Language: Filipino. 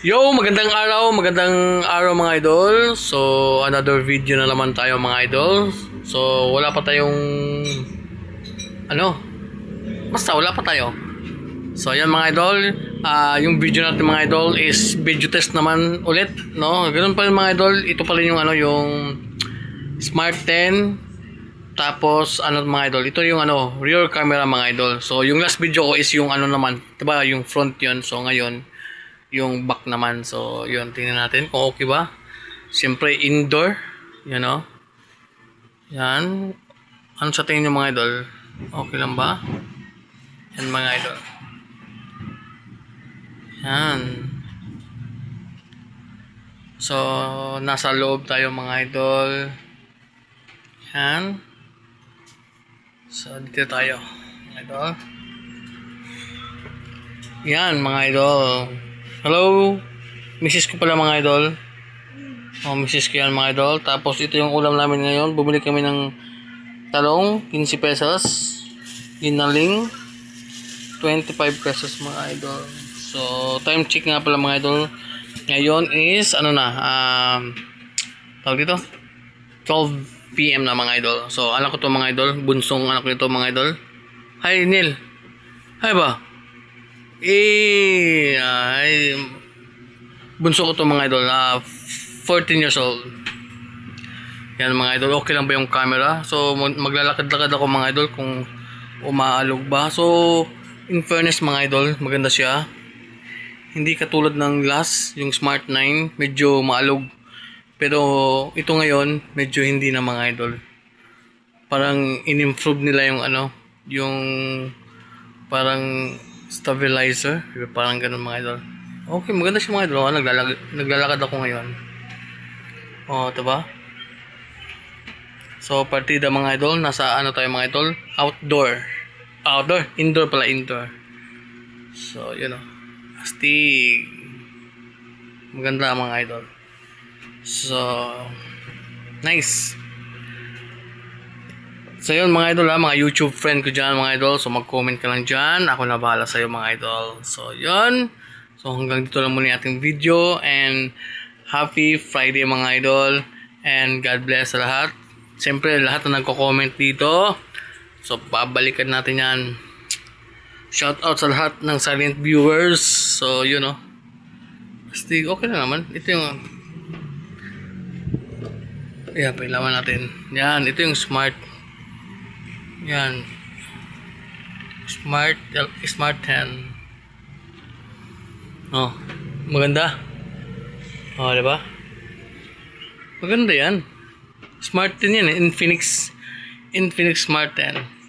Yo, magandang araw mga idol. So, another video na naman tayo mga idol. So, wala pa tayong basta wala pa tayo. So, ayan mga idol, yung video natin mga idol is video test naman ulit, no? Ganun pa rin mga idol, ito pa rin yung yung Smart 10. Tapos mga idol, ito yung rear camera mga idol. So, yung last video ko is yung naman, 'di ba, yung front 'yon. So, ngayon yung back naman. So, yun, tingnan natin kung okay ba. Siyempre, indoor. Yan, o. Yan. Ano sa tingin nyo mga idol? Okay lang ba? Yan mga idol. Yan. So, nasa loob tayo mga idol. Yan. So, dito tayo. Mga idol. Yan mga idol. Hello, misis ko pala mga idol. Misis ko yan mga idol. Tapos ito yung ulam namin ngayon. Bumili kami ng talong, 15 pesos. Ginaling, 25 pesos mga idol. So, time check nga pala mga idol. Ngayon is, tawag dito? 12 PM na mga idol. So, anak ko to mga idol. Bunsong anak ko ito mga idol. Hi, Neil. Hi ba? Bunso ko to mga idol, 14 years old. Yan mga idol, okay lang ba yung camera? So maglalakad-lakad ako mga idol kung umaalog ba. So in fairness mga idol, maganda siya. Hindi katulad ng last, yung Smart 9, medyo maalog. Pero ito ngayon, medyo hindi na mga idol. Parang in-improve nila yung yung parang stabilizer, parang ganun mga idol. Okay, maganda siya mga idol. Naglalakad ako ngayon. Diba? So, partida mga idol. Nasa tayo mga idol? Outdoor. Indoor pala, indoor. So, yun o. Astig. Maganda mga idol. So, nice. So yun mga idol, mga YouTube friend ko dyan mga idol. So mag-comment ka lang dyan. Ako na bahala sa'yo mga idol. So yun. So hanggang dito lang muna yung ating video. And happy Friday mga idol. And God bless sa lahat. Siyempre lahat na nagko-comment dito. So babalikan natin yan. Shout out sa lahat ng silent viewers. So yun o. Basta okay na naman. Ito yung pailawan natin. Yan, ito yung Smart. Yan. Smart 10. Maganda. Diba? Maganda yan. Smart 10 yan, Infinix Smart 10.